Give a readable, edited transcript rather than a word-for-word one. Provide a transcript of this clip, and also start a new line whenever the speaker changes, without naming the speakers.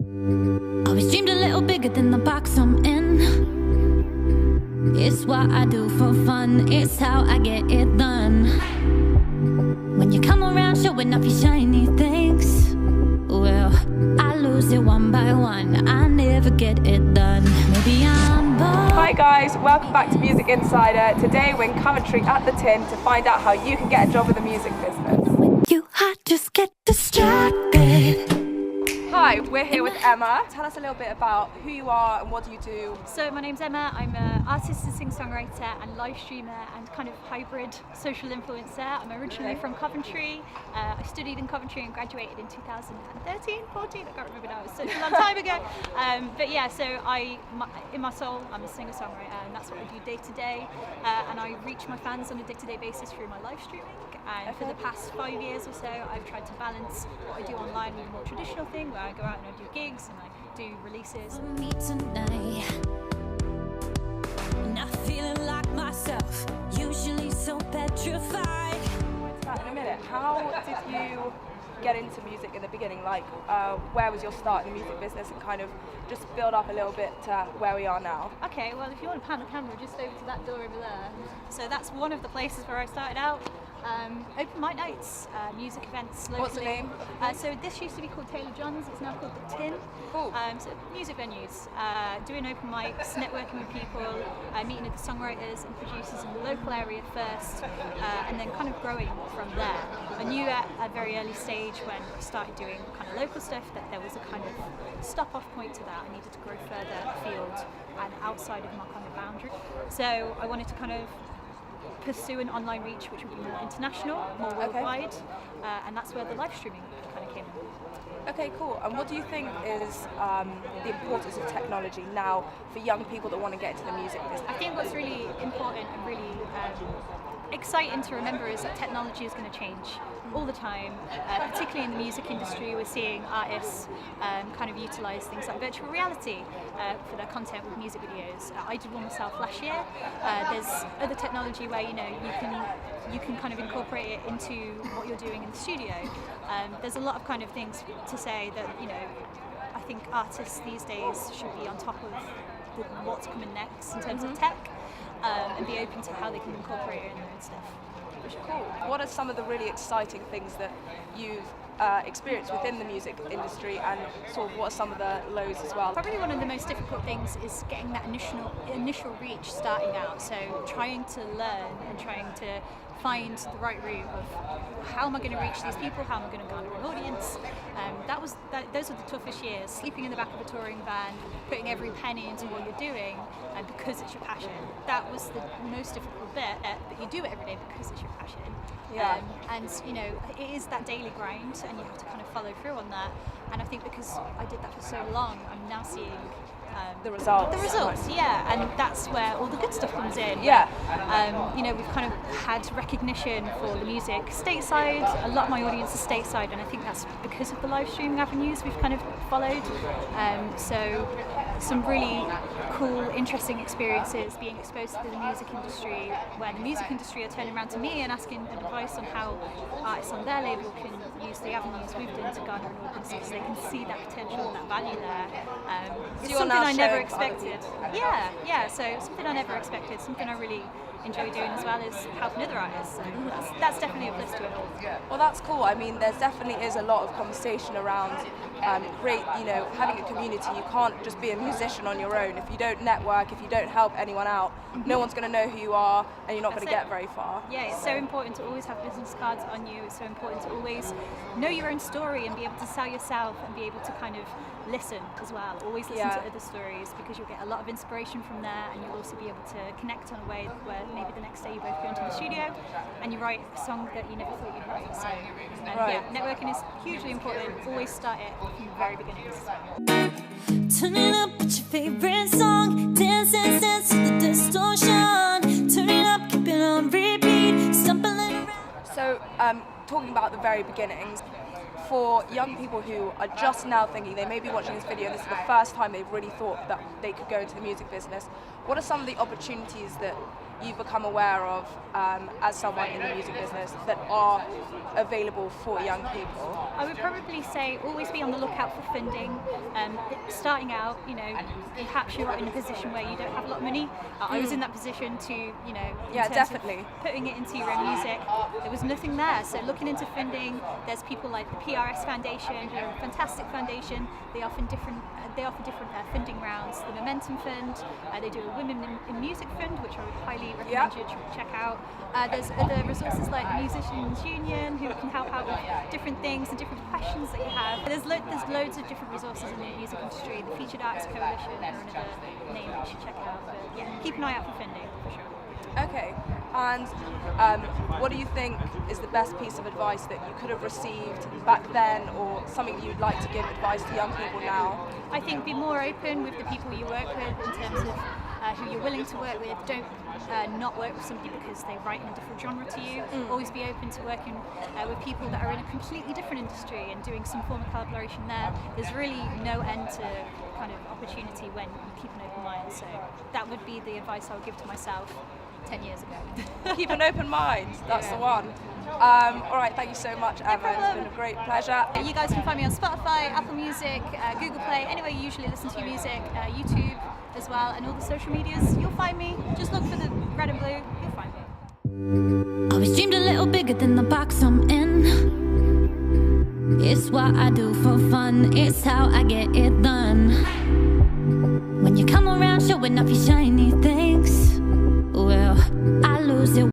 Always dreamed a little bigger than the box I'm in. It's what I do for fun, it's how I get it done. When you come around showing off your shiny things, well, I lose it one by one, I never get it done. Maybe I'm bored.
Hi guys, welcome back to Music Insider. Today we're in Coventry at the Tin to find out how you can get a job in the music business.
You hot, just get distracted.
Hi, we're here with Emma. Tell us a little bit about who you are and what do you do?
So my name's Emma, I'm an artist and singer-songwriter and live streamer and kind of hybrid social influencer. I'm originally from Coventry. I studied in Coventry and graduated in 2013, 14, I can't remember now, it was such a long time ago. But yeah, so in my soul, I'm a singer-songwriter and that's what I do day to day. And I reach my fans on a day-to-day basis through my live streaming. And for the past 5 years or so, I've tried to balance what I do online with a more traditional thing, where I go out and I do gigs and I do releases.
Me tonight, not feeling like myself, usually so petrified.
In a minute, how did you get into music in the beginning? Like, where was your start in the music business, and kind of just build up a little bit to where we are now?
Okay, well, if you want to pan the camera just over to that door over there. So that's one of the places where I started out. Open mic nights, music events locally.
What's the name?
So this used to be called Taylor John's, it's now called The Tin.
Cool.
So music venues, doing open mics, networking with people, meeting with the songwriters and producers in the local area first, and then kind of growing from there. I knew at a very early stage when I started doing kind of local stuff that there was a kind of stop-off point to that. I needed to grow further afield and outside of my kind of boundary. So I wanted to kind of pursue an online reach which would be more international, more worldwide, and that's where the live streaming kind of came in.
Okay, cool. And what do you think is the importance of technology now for young people that want to get into the music business?
I think what's really important and really exciting to remember is that technology is going to change all the time, particularly in the music industry. We're seeing artists kind of utilise things like virtual reality for their content with music videos. I did one myself last year. There's other technology where you can kind of incorporate it into what you're doing in the studio. There's a lot of kind of things to say that, you know, I think artists these days should be on top of what's coming next in terms of tech, and be open to how they can incorporate it in their own stuff.
Cool. What are some of the really exciting things that you've experienced within the music industry, and sort of what are some of the lows as well?
Probably one of the most difficult things is getting that initial reach starting out. So trying to learn and trying to find the right route of how am I going to reach these people, how am I going to garner an audience. Those are the toughest years, sleeping in the back of a touring van, putting every penny into what you're doing, and because it's your passion. That was the most difficult bit, but you do it every day because it's your passion.
Yeah.
And you know, it is that daily grind, and you have to kind of follow through on that. And I think because I did that for so long, I'm now seeing
the results.
The results, yeah, and that's where all the good stuff comes in.
Yeah.
You know, we've kind of had recognition for the music stateside. A lot of my audience is stateside, and I think that's because of the live streaming avenues we've kind of followed. So some really cool, interesting experiences being exposed to the music industry, where the music industry are turning around to me and asking advice on how artists on their label can use the avenues we've done to garner an audience, because they can see that potential and that value there. It's something I never expected. Yeah. So something I never expected. Something I really enjoy doing as well is helping other artists. So that's definitely a plus to it all.
Well, that's cool. I mean, there definitely is a lot of conversation around having a community. You can't just be a musician on your own. If you don't network, if you don't help anyone out, no one's going to know who you are, and you're not going to get very far.
Yeah, it's so important to always have business cards on you. It's so important to always know your own story and be able to sell yourself and be able to kind of listen as well. Always listen to other stories, because you'll get a lot of inspiration from there, and you'll also be able to connect on a way where maybe the next day you both go into the studio and you write a song that you never thought you'd write. So yeah, networking is hugely important. Always start it from the very beginnings.
Turning up at your favorite song, dance, dance, dance to the distortion. Turning up, keep it on repeat, stumbling around.
So, talking about the very beginnings, for young people who are just now thinking, they may be watching this video and this is the first time they've really thought that they could go into the music business, what are some of the opportunities that you've become aware of as someone in the music business that are available for young people?
I would probably say always be on the lookout for funding. Starting out, perhaps you're in a position where you don't have a lot of money. I was in that position to,
Yeah, definitely.
putting it into your own music. There was nothing there, so looking into funding. There's people like the PRS Foundation, who are a fantastic foundation. They offer different funding rounds. The Momentum Fund, they do a Women in Music Fund, which I would highly recommend you to check out. There's other resources like the Musicians Union, who can help out with different things and different questions that you have. There's loads of different resources in the music industry. The Featured Arts Coalition are another name that you should check out. But yeah, keep an eye out for funding, for sure.
Okay, and what do you think is the best piece of advice that you could have received back then, or something you'd like to give advice to young people now?
I think be more open with the people you work with in terms of who you're willing to work with. Don't not work with somebody because they write in a different genre to you. Always be open to working with people that are in a completely different industry and doing some form of collaboration there. There's really no end to kind of opportunity when you keep an open mind. So that would be the advice I would give to myself 10 years ago.
Keep an open mind, that's the one. All right, thank you so much, Emma. It's been a great pleasure.
You guys can find me on Spotify, Apple Music, Google Play, anywhere you usually listen to your music, YouTube as well, and all the social medias. You'll find me. Just look for the red and blue, you'll find me.
Always dreamed a little bigger than the box I'm in. It's what I do for fun, it's how I get it done. When you come around showing off your shiny thing,